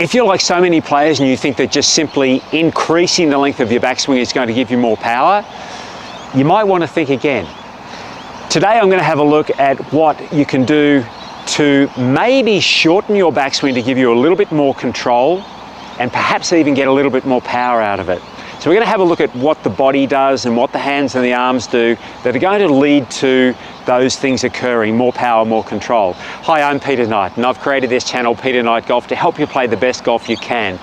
If you're like so many players and you think that just simply increasing the length of your backswing is going to give you more power, you might want to think again. Today I'm going to have a look at what you can do to maybe shorten your backswing to give you a little bit more control and perhaps even get a little bit more power out of it. So we're going to have a look at what the body does and what the hands and the arms do that are going to lead to those things occurring, more power, more control. Hi, I'm Peter Knight and I've created this channel, Peter Knight Golf, to help you play the best golf you can.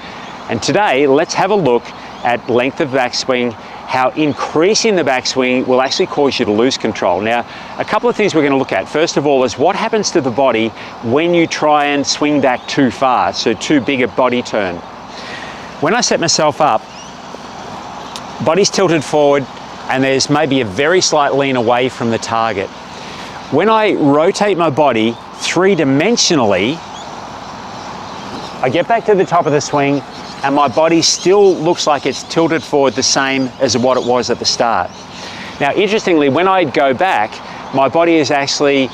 And today, let's have a look at length of backswing, how increasing the backswing will actually cause you to lose control. Now, a couple of things we're going to look at. First of all is what happens to the body when you try and swing back too far, so too big a body turn. When I set myself up, body's tilted forward and there's maybe a very slight lean away from the target. When I rotate my body three-dimensionally, I get back to the top of the swing and my body still looks like it's tilted forward the same as what it was at the start. Now, interestingly, when I go back, my body is actually,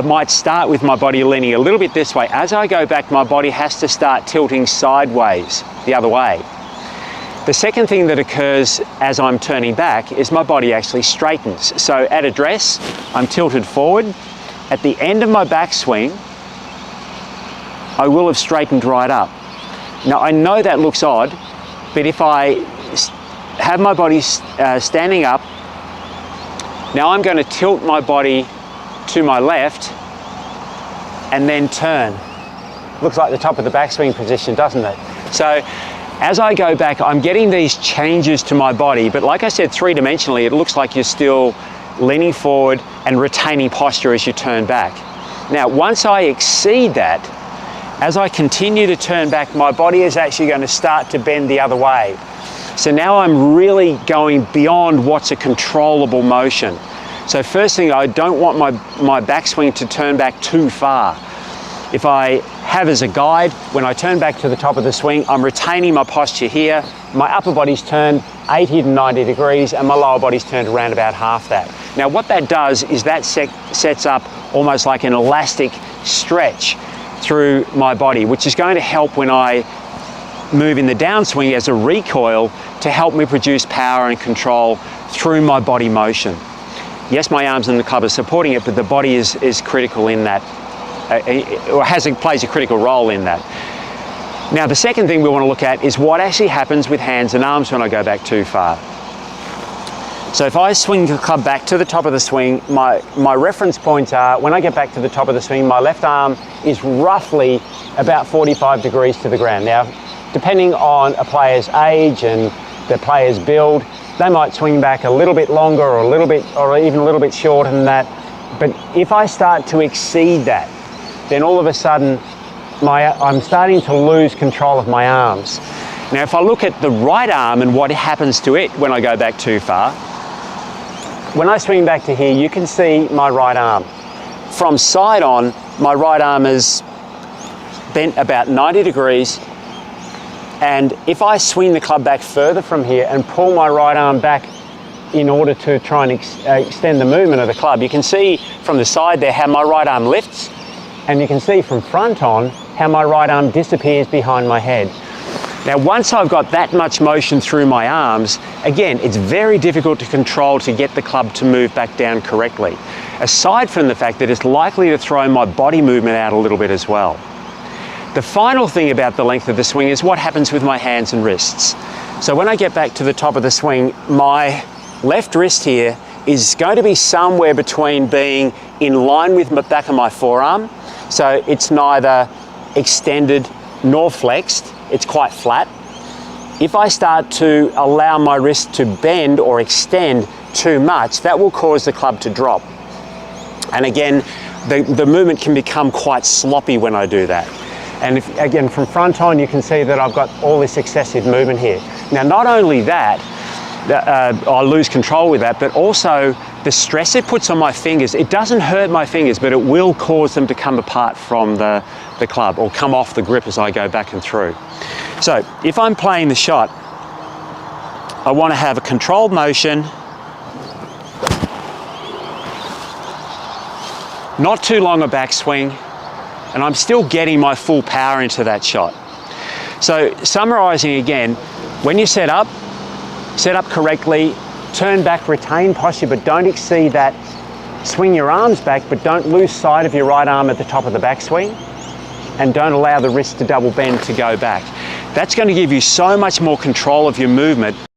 might start with my body leaning a little bit this way. As I go back, my body has to start tilting sideways, the other way. The second thing that occurs as I'm turning back is my body actually straightens. So at address, I'm tilted forward. At the end of my backswing, I will have straightened right up. Now I know that looks odd, but if I have my body standing up, now I'm going to tilt my body to my left and then turn. Looks like the top of the backswing position, doesn't it? So as I go back, I'm getting these changes to my body, but like I said, three-dimensionally, it looks like you're still leaning forward and retaining posture as you turn back. Now, once I exceed that, as I continue to turn back, my body is actually going to start to bend the other way. So now I'm really going beyond what's a controllable motion. So first thing, I don't want my backswing to turn back too far. If I have as a guide, when I turn back to the top of the swing, I'm retaining my posture here. My upper body's turned 80 to 90 degrees and my lower body's turned around about half that. Now what that does is that sets up almost like an elastic stretch through my body, which is going to help when I move in the downswing as a recoil to help me produce power and control through my body motion. Yes, my arms and the club are supporting it, but the body is critical in that. Or plays a critical role in that. Now, the second thing we want to look at is what actually happens with hands and arms when I go back too far. So if I swing the club back to the top of the swing, my reference points are, when I get back to the top of the swing, my left arm is roughly about 45 degrees to the ground. Now, depending on a player's age and the player's build, they might swing back a little bit longer or even a little bit shorter than that. But if I start to exceed that, then all of a sudden I'm starting to lose control of my arms. Now if I look at the right arm and what happens to it when I go back too far, when I swing back to here, you can see my right arm. From side on, my right arm is bent about 90 degrees, and if I swing the club back further from here and pull my right arm back in order to try and extend the movement of the club, you can see from the side there how my right arm lifts, and you can see from front on how my right arm disappears behind my head. Now, once I've got that much motion through my arms, again, it's very difficult to control to get the club to move back down correctly, aside from the fact that it's likely to throw my body movement out a little bit as well. The final thing about the length of the swing is what happens with my hands and wrists. So when I get back to the top of the swing, my left wrist here is going to be somewhere between being in line with the back of my forearm. So it's neither extended nor flexed, it's quite flat. If I start to allow my wrist to bend or extend too much, that will cause the club to drop. And again, the movement can become quite sloppy when I do that. And again, from front on, you can see that I've got all this excessive movement here. Now, not only that, I lose control with that, but also the stress it puts on my fingers. It doesn't hurt my fingers, but it will cause them to come apart from the club or come off the grip as I go back and through. So if I'm playing the shot, I want to have a controlled motion, not too long a backswing, and I'm still getting my full power into that shot. So summarizing again, when you set up correctly, turn back, retain posture, but don't exceed that. Swing your arms back, but don't lose sight of your right arm at the top of the backswing, and don't allow the wrist to double bend to go back. That's going to give you so much more control of your movement.